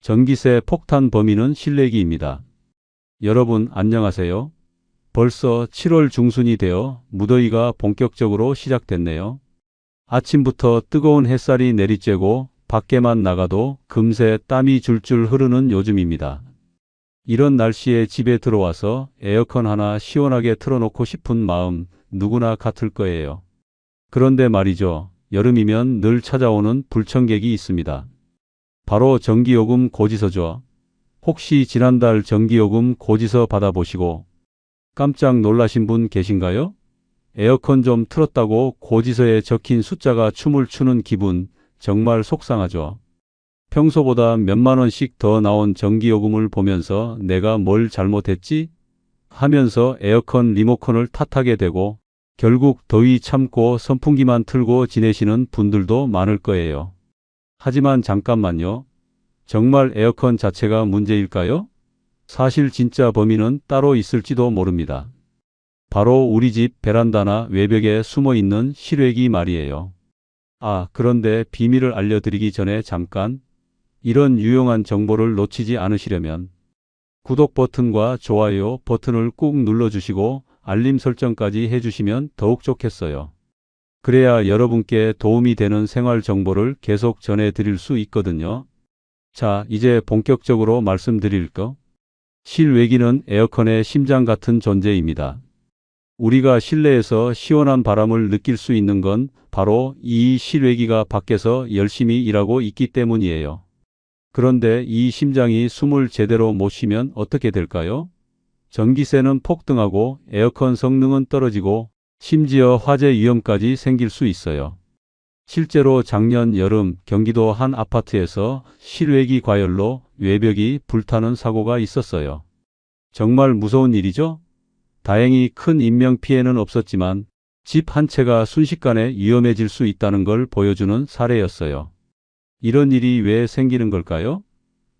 전기세 폭탄 범인은 실내기입니다. 여러분 안녕하세요. 벌써 7월 중순이 되어 무더위가 본격적으로 시작됐네요. 아침부터 뜨거운 햇살이 내리쬐고 밖에만 나가도 금세 땀이 줄줄 흐르는 요즘입니다. 이런 날씨에 집에 들어와서 에어컨 하나 시원하게 틀어놓고 싶은 마음 누구나 같을 거예요. 그런데 말이죠. 여름이면 늘 찾아오는 불청객이 있습니다. 바로 전기요금 고지서죠. 혹시 지난달 전기요금 고지서 받아보시고 깜짝 놀라신 분 계신가요? 에어컨 좀 틀었다고 고지서에 적힌 숫자가 춤을 추는 기분 정말 속상하죠. 평소보다 몇만 원씩 더 나온 전기요금을 보면서 내가 뭘 잘못했지? 하면서 에어컨 리모컨을 탓하게 되고 결국 더위 참고 선풍기만 틀고 지내시는 분들도 많을 거예요. 하지만 잠깐만요. 정말 에어컨 자체가 문제일까요? 사실 진짜 범인은 따로 있을지도 모릅니다. 바로 우리 집 베란다나 외벽에 숨어 있는 실외기 말이에요. 그런데 비밀을 알려드리기 전에 잠깐 이런 유용한 정보를 놓치지 않으시려면 구독 버튼과 좋아요 버튼을 꾹 눌러주시고 알림 설정까지 해주시면 더욱 좋겠어요. 그래야 여러분께 도움이 되는 생활 정보를 계속 전해드릴 수 있거든요. 자, 이제 본격적으로 말씀드릴까? 실외기는 에어컨의 심장 같은 존재입니다. 우리가 실내에서 시원한 바람을 느낄 수 있는 건 바로 이 실외기가 밖에서 열심히 일하고 있기 때문이에요. 그런데 이 심장이 숨을 제대로 못 쉬면 어떻게 될까요? 전기세는 폭등하고 에어컨 성능은 떨어지고 심지어 화재 위험까지 생길 수 있어요. 실제로 작년 여름 경기도 한 아파트에서 실외기 과열로 외벽이 불타는 사고가 있었어요. 정말 무서운 일이죠? 다행히 큰 인명피해는 없었지만 집 한 채가 순식간에 위험해질 수 있다는 걸 보여주는 사례였어요. 이런 일이 왜 생기는 걸까요?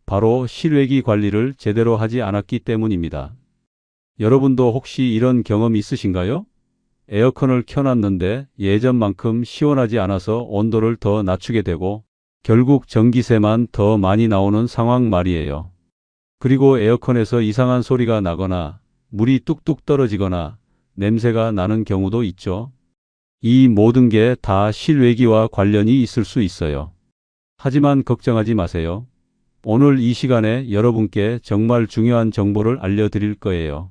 바로 실외기 관리를 제대로 하지 않았기 때문입니다. 여러분도 혹시 이런 경험 있으신가요? 에어컨을 켜놨는데 예전만큼 시원하지 않아서 온도를 더 낮추게 되고 결국 전기세만 더 많이 나오는 상황 말이에요. 그리고 에어컨에서 이상한 소리가 나거나 물이 뚝뚝 떨어지거나 냄새가 나는 경우도 있죠. 이 모든 게 다 실외기와 관련이 있을 수 있어요. 하지만 걱정하지 마세요. 오늘 이 시간에 여러분께 정말 중요한 정보를 알려드릴 거예요.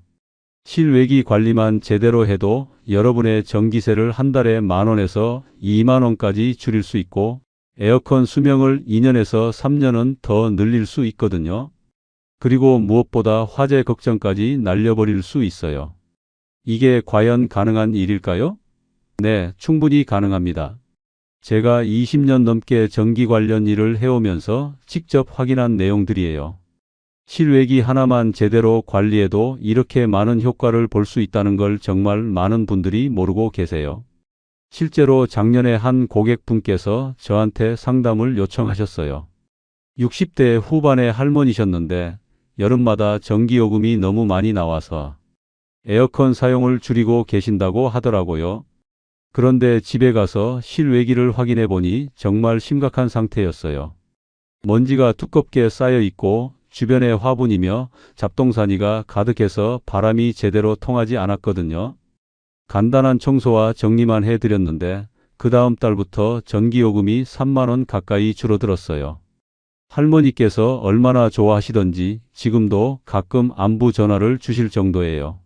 실외기 관리만 제대로 해도 여러분의 전기세를 한 달에 10,000원에서 20,000원까지 줄일 수 있고 에어컨 수명을 2년에서 3년은 더 늘릴 수 있거든요. 그리고 무엇보다 화재 걱정까지 날려버릴 수 있어요. 이게 과연 가능한 일일까요? 네, 충분히 가능합니다. 제가 20년 넘게 전기 관련 일을 해오면서 직접 확인한 내용들이에요. 실외기 하나만 제대로 관리해도 이렇게 많은 효과를 볼 수 있다는 걸 정말 많은 분들이 모르고 계세요. 실제로 작년에 한 고객분께서 저한테 상담을 요청하셨어요. 60대 후반의 할머니셨는데 여름마다 전기요금이 너무 많이 나와서 에어컨 사용을 줄이고 계신다고 하더라고요. 그런데 집에 가서 실외기를 확인해 보니 정말 심각한 상태였어요. 먼지가 두껍게 쌓여 있고 주변에 화분이며 잡동사니가 가득해서 바람이 제대로 통하지 않았거든요. 간단한 청소와 정리만 해드렸는데 그 다음 달부터 전기요금이 3만원 가까이 줄어들었어요. 할머니께서 얼마나 좋아하시던지 지금도 가끔 안부 전화를 주실 정도예요.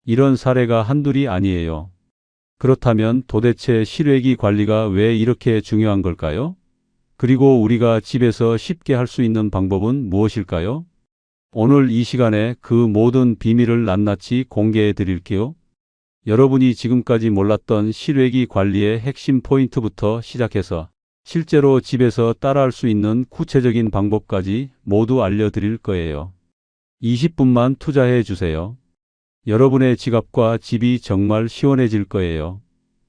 이런 사례가 한둘이 아니에요. 그렇다면 도대체 실외기 관리가 왜 이렇게 중요한 걸까요? 그리고 우리가 집에서 쉽게 할 수 있는 방법은 무엇일까요? 오늘 이 시간에 그 모든 비밀을 낱낱이 공개해 드릴게요. 여러분이 지금까지 몰랐던 실외기 관리의 핵심 포인트부터 시작해서 실제로 집에서 따라할 수 있는 구체적인 방법까지 모두 알려드릴 거예요. 20분만 투자해 주세요. 여러분의 지갑과 집이 정말 시원해질 거예요.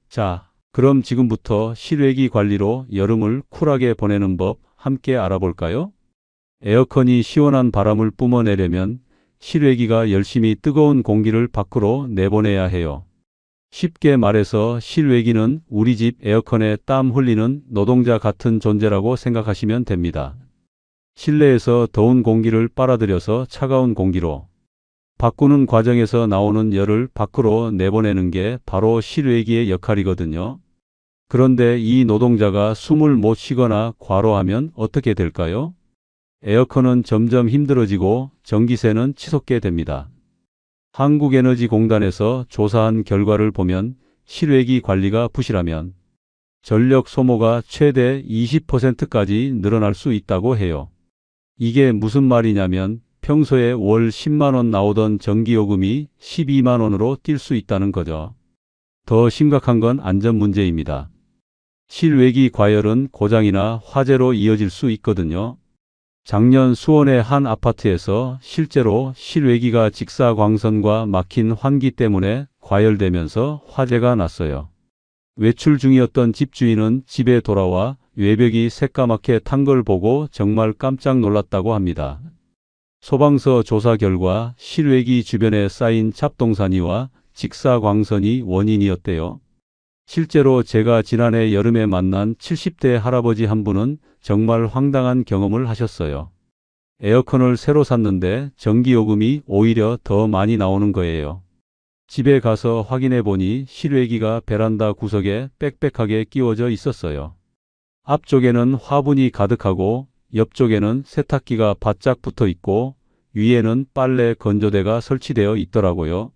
자, 그럼 지금부터 실외기 관리로 여름을 쿨하게 보내는 법 함께 알아볼까요? 에어컨이 시원한 바람을 뿜어내려면 실외기가 열심히 뜨거운 공기를 밖으로 내보내야 해요. 쉽게 말해서 실외기는 우리 집 에어컨에 땀 흘리는 노동자 같은 존재라고 생각하시면 됩니다. 실내에서 더운 공기를 빨아들여서 차가운 공기로 바꾸는 과정에서 나오는 열을 밖으로 내보내는 게 바로 실외기의 역할이거든요. 그런데 이 노동자가 숨을 못 쉬거나 과로하면 어떻게 될까요? 에어컨은 점점 힘들어지고 전기세는 치솟게 됩니다. 한국에너지공단에서 조사한 결과를 보면 실외기 관리가 부실하면 전력 소모가 최대 20%까지 늘어날 수 있다고 해요. 이게 무슨 말이냐면 평소에 월 10만 원 나오던 전기요금이 12만 원으로 뛸 수 있다는 거죠. 더 심각한 건 안전 문제입니다. 실외기 과열은 고장이나 화재로 이어질 수 있거든요. 작년 수원의 한 아파트에서 실제로 실외기가 직사광선과 막힌 환기 때문에 과열되면서 화재가 났어요. 외출 중이었던 집주인은 집에 돌아와 외벽이 새까맣게 탄 걸 보고 정말 깜짝 놀랐다고 합니다. 소방서 조사 결과 실외기 주변에 쌓인 잡동사니와 직사광선이 원인이었대요. 실제로 제가 지난해 여름에 만난 70대 할아버지 한 분은 정말 황당한 경험을 하셨어요. 에어컨을 새로 샀는데 전기요금이 오히려 더 많이 나오는 거예요. 집에 가서 확인해 보니 실외기가 베란다 구석에 빽빽하게 끼워져 있었어요. 앞쪽에는 화분이 가득하고 옆쪽에는 세탁기가 바짝 붙어 있고 위에는 빨래 건조대가 설치되어 있더라고요.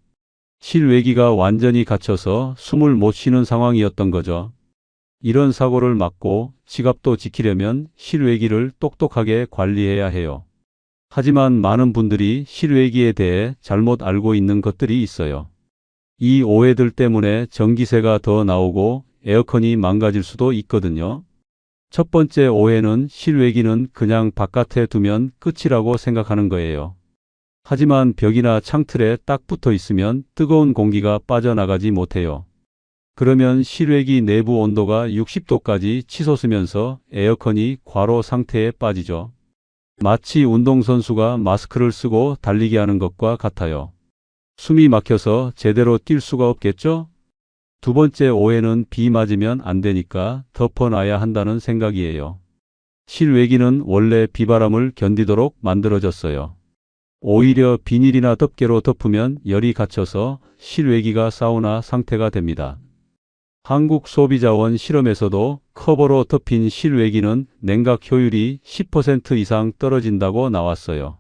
실외기가 완전히 갇혀서 숨을 못 쉬는 상황이었던 거죠. 이런 사고를 막고 지갑도 지키려면 실외기를 똑똑하게 관리해야 해요. 하지만 많은 분들이 실외기에 대해 잘못 알고 있는 것들이 있어요. 이 오해들 때문에 전기세가 더 나오고 에어컨이 망가질 수도 있거든요. 첫 번째 오해는 실외기는 그냥 바깥에 두면 끝이라고 생각하는 거예요. 하지만 벽이나 창틀에 딱 붙어 있으면 뜨거운 공기가 빠져나가지 못해요. 그러면 실외기 내부 온도가 60도까지 치솟으면서 에어컨이 과로 상태에 빠지죠. 마치 운동선수가 마스크를 쓰고 달리기 하는 것과 같아요. 숨이 막혀서 제대로 뛸 수가 없겠죠? 두 번째 오해는 비 맞으면 안 되니까 덮어놔야 한다는 생각이에요. 실외기는 원래 비바람을 견디도록 만들어졌어요. 오히려 비닐이나 덮개로 덮으면 열이 갇혀서 실외기가 사우나 상태가 됩니다. 한국소비자원 실험에서도 커버로 덮인 실외기는 냉각 효율이 10% 이상 떨어진다고 나왔어요.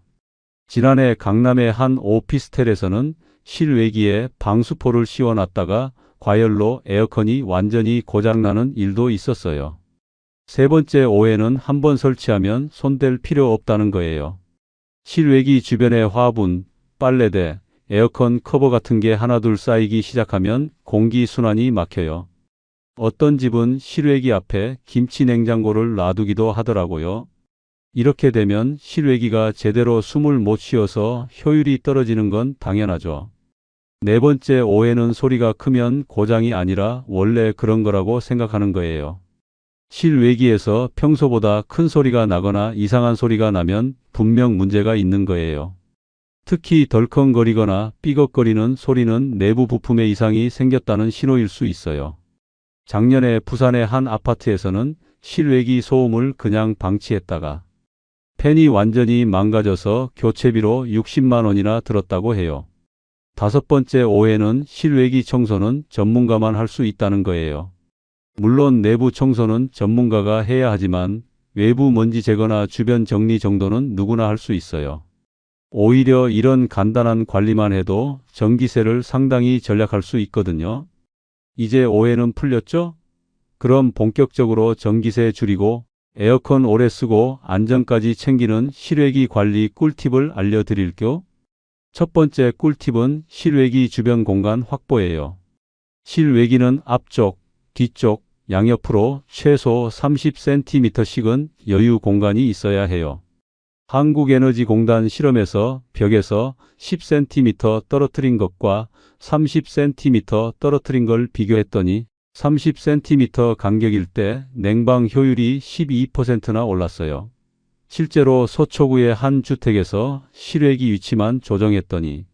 지난해 강남의 한 오피스텔에서는 실외기에 방수포를 씌워놨다가 과열로 에어컨이 완전히 고장나는 일도 있었어요. 세 번째 오해는 한번 설치하면 손댈 필요 없다는 거예요. 실외기 주변에 화분, 빨래대, 에어컨 커버 같은 게 하나둘 쌓이기 시작하면 공기순환이 막혀요. 어떤 집은 실외기 앞에 김치 냉장고를 놔두기도 하더라고요. 이렇게 되면 실외기가 제대로 숨을 못 쉬어서 효율이 떨어지는 건 당연하죠. 네 번째 오해는 소리가 크면 고장이 아니라 원래 그런 거라고 생각하는 거예요. 실외기에서 평소보다 큰 소리가 나거나 이상한 소리가 나면 분명 문제가 있는 거예요. 특히 덜컹거리거나 삐걱거리는 소리는 내부 부품에 이상이 생겼다는 신호일 수 있어요. 작년에 부산의 한 아파트에서는 실외기 소음을 그냥 방치했다가 팬이 완전히 망가져서 교체비로 60만 원이나 들었다고 해요. 다섯 번째 오해는 실외기 청소는 전문가만 할 수 있다는 거예요. 물론 내부 청소는 전문가가 해야 하지만 외부 먼지 제거나 주변 정리 정도는 누구나 할 수 있어요. 오히려 이런 간단한 관리만 해도 전기세를 상당히 절약할 수 있거든요. 이제 오해는 풀렸죠? 그럼 본격적으로 전기세 줄이고 에어컨 오래 쓰고 안전까지 챙기는 실외기 관리 꿀팁을 알려드릴게요. 첫 번째 꿀팁은 실외기 주변 공간 확보예요. 실외기는 앞쪽, 뒤쪽, 양옆으로 최소 30cm씩은 여유 공간이 있어야 해요. 한국에너지공단 실험에서 벽에서 10cm 떨어뜨린 것과 30cm 떨어뜨린 걸 비교했더니 30cm 간격일 때 냉방 효율이 12%나 올랐어요. 실제로 서초구의 한 주택에서 실외기 위치만 조정했더니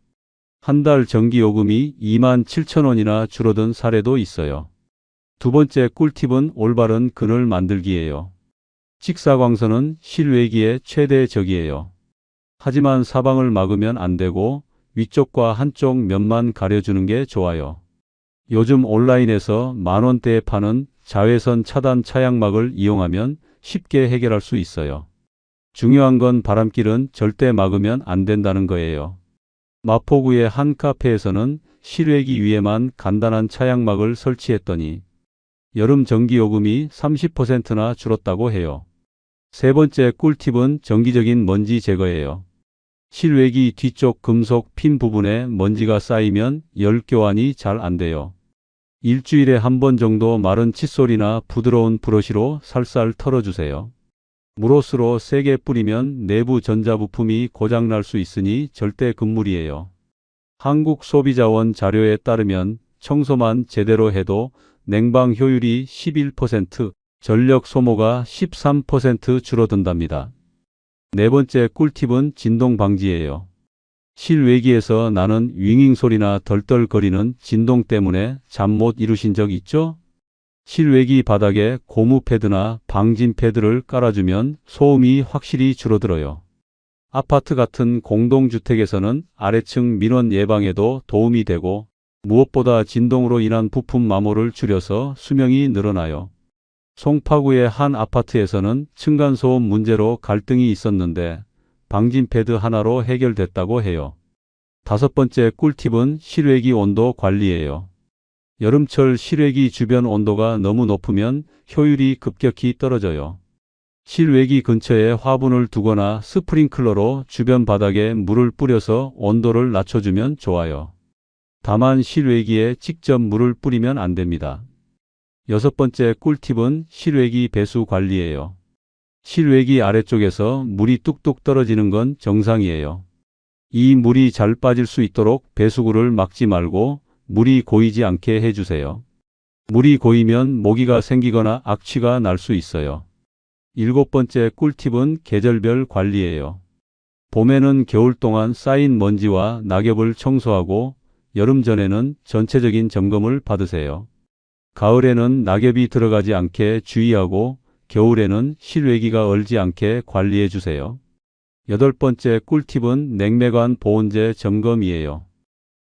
한 달 전기요금이 27,000원이나 줄어든 사례도 있어요. 두 번째 꿀팁은 올바른 그늘 만들기예요. 직사광선은 실외기의 최대 적이에요. 하지만 사방을 막으면 안 되고 위쪽과 한쪽 면만 가려주는 게 좋아요. 요즘 온라인에서 만원대에 파는 자외선 차단 차양막을 이용하면 쉽게 해결할 수 있어요. 중요한 건 바람길은 절대 막으면 안 된다는 거예요. 마포구의 한 카페에서는 실외기 위에만 간단한 차양막을 설치했더니 여름 전기요금이 30%나 줄었다고 해요. 세 번째 꿀팁은 정기적인 먼지 제거예요. 실외기 뒤쪽 금속 핀 부분에 먼지가 쌓이면 열 교환이 잘 안 돼요. 일주일에 한 번 정도 마른 칫솔이나 부드러운 브러쉬로 살살 털어주세요. 물호스로 세게 뿌리면 내부 전자부품이 고장날 수 있으니 절대 금물이에요. 한국소비자원 자료에 따르면 청소만 제대로 해도 냉방 효율이 11%, 전력 소모가 13% 줄어든답니다. 네 번째 꿀팁은 진동 방지예요. 실외기에서 나는 윙윙 소리나 덜덜거리는 진동 때문에 잠 못 이루신 적 있죠? 실외기 바닥에 고무 패드나 방진 패드를 깔아주면 소음이 확실히 줄어들어요. 아파트 같은 공동주택에서는 아래층 민원 예방에도 도움이 되고 무엇보다 진동으로 인한 부품 마모를 줄여서 수명이 늘어나요. 송파구의 한 아파트에서는 층간소음 문제로 갈등이 있었는데 방진 패드 하나로 해결됐다고 해요. 다섯 번째 꿀팁은 실외기 온도 관리예요. 여름철 실외기 주변 온도가 너무 높으면 효율이 급격히 떨어져요. 실외기 근처에 화분을 두거나 스프링클러로 주변 바닥에 물을 뿌려서 온도를 낮춰주면 좋아요. 다만 실외기에 직접 물을 뿌리면 안 됩니다. 여섯 번째 꿀팁은 실외기 배수 관리예요. 실외기 아래쪽에서 물이 뚝뚝 떨어지는 건 정상이에요. 이 물이 잘 빠질 수 있도록 배수구를 막지 말고 물이 고이지 않게 해주세요. 물이 고이면 모기가 생기거나 악취가 날 수 있어요. 일곱 번째 꿀팁은 계절별 관리예요. 봄에는 겨울 동안 쌓인 먼지와 낙엽을 청소하고 여름 전에는 전체적인 점검을 받으세요. 가을에는 낙엽이 들어가지 않게 주의하고 겨울에는 실외기가 얼지 않게 관리해 주세요. 여덟 번째 꿀팁은 냉매관 보온재 점검이에요.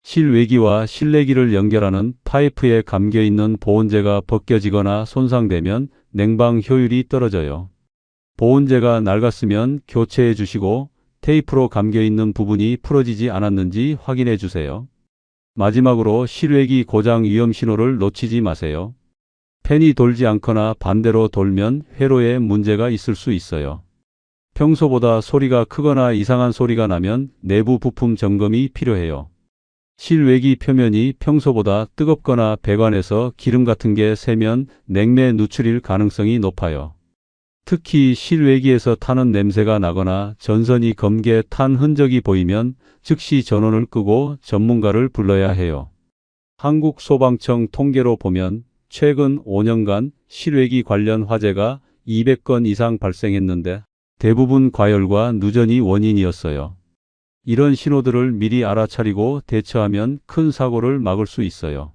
실외기와 실내기를 연결하는 파이프에 감겨있는 보온재가 벗겨지거나 손상되면 냉방 효율이 떨어져요. 보온재가 낡았으면 교체해 주시고 테이프로 감겨있는 부분이 풀어지지 않았는지 확인해 주세요. 마지막으로 실외기 고장 위험 신호를 놓치지 마세요. 팬이 돌지 않거나 반대로 돌면 회로에 문제가 있을 수 있어요. 평소보다 소리가 크거나 이상한 소리가 나면 내부 부품 점검이 필요해요. 실외기 표면이 평소보다 뜨겁거나 배관에서 기름 같은 게 새면 냉매 누출일 가능성이 높아요. 특히 실외기에서 타는 냄새가 나거나 전선이 검게 탄 흔적이 보이면 즉시 전원을 끄고 전문가를 불러야 해요. 한국소방청 통계로 보면 최근 5년간 실외기 관련 화재가 200건 이상 발생했는데 대부분 과열과 누전이 원인이었어요. 이런 신호들을 미리 알아차리고 대처하면 큰 사고를 막을 수 있어요.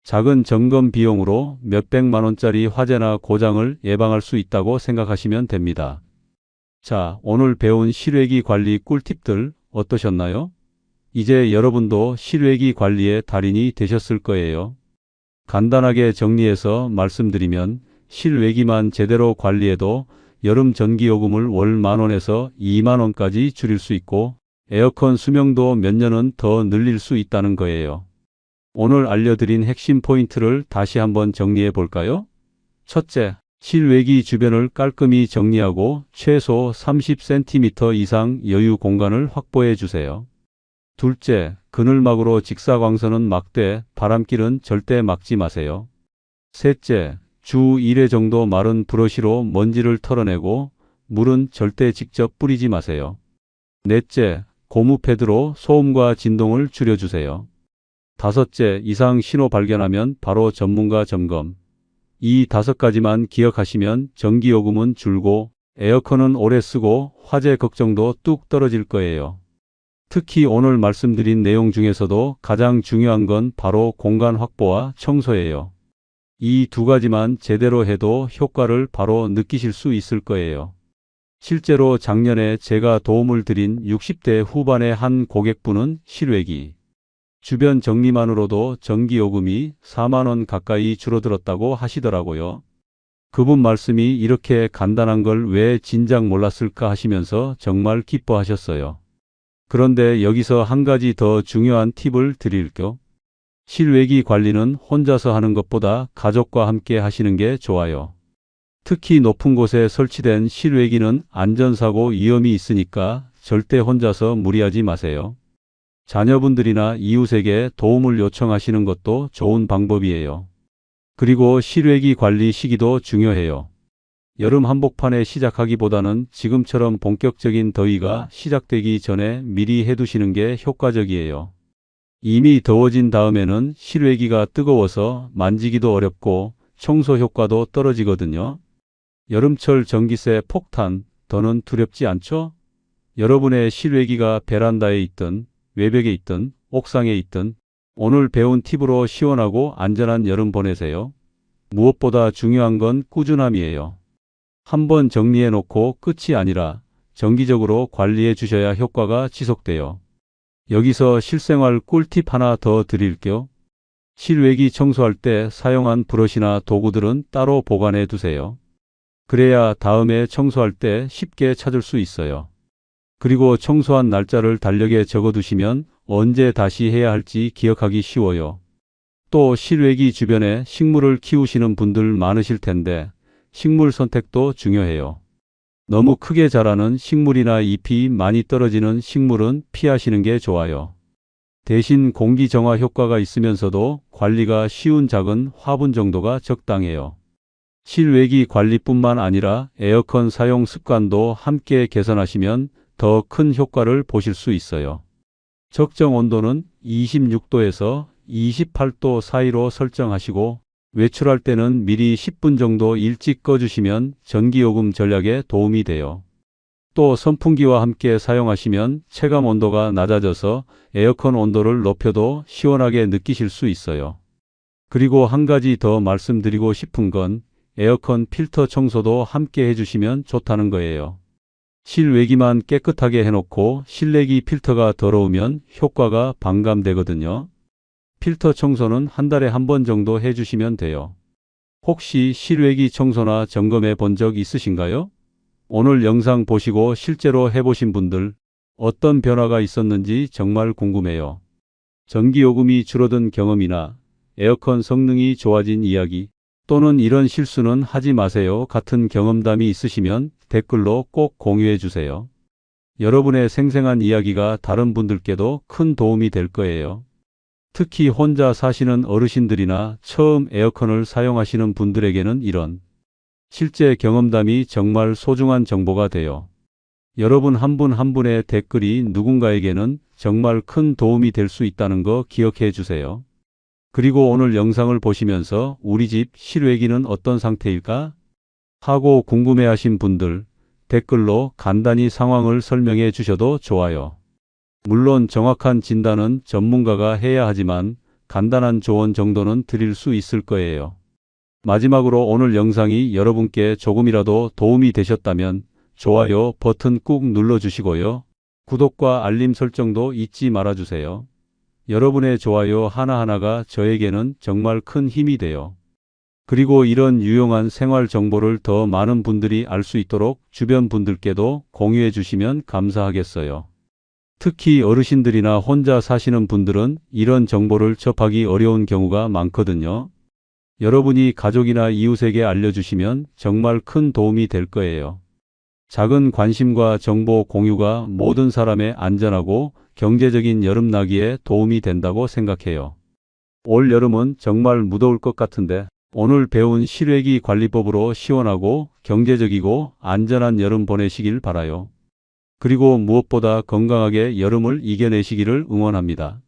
작은 점검 비용으로 몇백만 원짜리 화재나 고장을 예방할 수 있다고 생각하시면 됩니다. 자, 오늘 배운 실외기 관리 꿀팁들 어떠셨나요? 이제 여러분도 실외기 관리의 달인이 되셨을 거예요. 간단하게 정리해서 말씀드리면 실외기만 제대로 관리해도 여름 전기요금을 월 10,000원에서 20,000원까지 줄일 수 있고 에어컨 수명도 몇 년은 더 늘릴 수 있다는 거예요. 오늘 알려드린 핵심 포인트를 다시 한번 정리해 볼까요? 첫째, 실외기 주변을 깔끔히 정리하고 최소 30cm 이상 여유 공간을 확보해 주세요. 둘째, 그늘막으로 직사광선은 막되 바람길은 절대 막지 마세요. 셋째, 주 1회 정도 마른 브러쉬로 먼지를 털어내고 물은 절대 직접 뿌리지 마세요. 넷째, 고무 패드로 소음과 진동을 줄여주세요. 다섯째, 이상 신호 발견하면 바로 전문가 점검. 이 5가지만 기억하시면 전기요금은 줄고 에어컨은 오래 쓰고 화재 걱정도 뚝 떨어질 거예요. 특히 오늘 말씀드린 내용 중에서도 가장 중요한 건 바로 공간 확보와 청소예요. 이 두 가지만 제대로 해도 효과를 바로 느끼실 수 있을 거예요. 실제로 작년에 제가 도움을 드린 60대 후반의 한 고객분은 실외기, 주변 정리만으로도 전기요금이 4만 원 가까이 줄어들었다고 하시더라고요. 그분 말씀이 이렇게 간단한 걸 왜 진작 몰랐을까 하시면서 정말 기뻐하셨어요. 그런데 여기서 한 가지 더 중요한 팁을 드릴게요. 실외기 관리는 혼자서 하는 것보다 가족과 함께 하시는 게 좋아요. 특히 높은 곳에 설치된 실외기는 안전사고 위험이 있으니까 절대 혼자서 무리하지 마세요. 자녀분들이나 이웃에게 도움을 요청하시는 것도 좋은 방법이에요. 그리고 실외기 관리 시기도 중요해요. 여름 한복판에 시작하기보다는 지금처럼 본격적인 더위가 시작되기 전에 미리 해두시는 게 효과적이에요. 이미 더워진 다음에는 실외기가 뜨거워서 만지기도 어렵고 청소 효과도 떨어지거든요. 여름철 전기세 폭탄, 더는 두렵지 않죠? 여러분의 실외기가 베란다에 있든 외벽에 있든 옥상에 있든 오늘 배운 팁으로 시원하고 안전한 여름 보내세요. 무엇보다 중요한 건 꾸준함이에요. 한번 정리해 놓고 끝이 아니라 정기적으로 관리해 주셔야 효과가 지속돼요. 여기서 실생활 꿀팁 하나 더 드릴게요. 실외기 청소할 때 사용한 브러시나 도구들은 따로 보관해 두세요. 그래야 다음에 청소할 때 쉽게 찾을 수 있어요. 그리고 청소한 날짜를 달력에 적어 두시면 언제 다시 해야 할지 기억하기 쉬워요. 또 실외기 주변에 식물을 키우시는 분들 많으실 텐데 식물 선택도 중요해요. 너무 크게 자라는 식물이나 잎이 많이 떨어지는 식물은 피하시는 게 좋아요. 대신 공기 정화 효과가 있으면서도 관리가 쉬운 작은 화분 정도가 적당해요. 실외기 관리뿐만 아니라 에어컨 사용 습관도 함께 개선하시면 더 큰 효과를 보실 수 있어요. 적정 온도는 26도에서 28도 사이로 설정하시고 외출할 때는 미리 10분 정도 일찍 꺼주시면 전기요금 절약에 도움이 돼요. 또 선풍기와 함께 사용하시면 체감 온도가 낮아져서 에어컨 온도를 높여도 시원하게 느끼실 수 있어요. 그리고 한 가지 더 말씀드리고 싶은 건 에어컨 필터 청소도 함께 해주시면 좋다는 거예요. 실외기만 깨끗하게 해놓고 실내기 필터가 더러우면 효과가 반감되거든요. 필터 청소는 한 달에 한 번 정도 해주시면 돼요. 혹시 실외기 청소나 점검해 본 적 있으신가요? 오늘 영상 보시고 실제로 해보신 분들 어떤 변화가 있었는지 정말 궁금해요. 전기요금이 줄어든 경험이나 에어컨 성능이 좋아진 이야기 또는 이런 실수는 하지 마세요 같은 경험담이 있으시면 댓글로 꼭 공유해 주세요. 여러분의 생생한 이야기가 다른 분들께도 큰 도움이 될 거예요. 특히 혼자 사시는 어르신들이나 처음 에어컨을 사용하시는 분들에게는 이런 실제 경험담이 정말 소중한 정보가 돼요. 여러분 한 분 한 분의 댓글이 누군가에게는 정말 큰 도움이 될 수 있다는 거 기억해 주세요. 그리고 오늘 영상을 보시면서 우리 집 실외기는 어떤 상태일까? 하고 궁금해하신 분들 댓글로 간단히 상황을 설명해 주셔도 좋아요. 물론 정확한 진단은 전문가가 해야 하지만 간단한 조언 정도는 드릴 수 있을 거예요. 마지막으로 오늘 영상이 여러분께 조금이라도 도움이 되셨다면 좋아요 버튼 꾹 눌러주시고요. 구독과 알림 설정도 잊지 말아주세요. 여러분의 좋아요 하나하나가 저에게는 정말 큰 힘이 돼요. 그리고 이런 유용한 생활 정보를 더 많은 분들이 알 수 있도록 주변 분들께도 공유해 주시면 감사하겠어요. 특히 어르신들이나 혼자 사시는 분들은 이런 정보를 접하기 어려운 경우가 많거든요. 여러분이 가족이나 이웃에게 알려주시면 정말 큰 도움이 될 거예요. 작은 관심과 정보 공유가 모든 사람의 안전하고 경제적인 여름나기에 도움이 된다고 생각해요. 올 여름은 정말 무더울 것 같은데 오늘 배운 실외기 관리법으로 시원하고 경제적이고 안전한 여름 보내시길 바라요. 그리고 무엇보다 건강하게 여름을 이겨내시기를 응원합니다.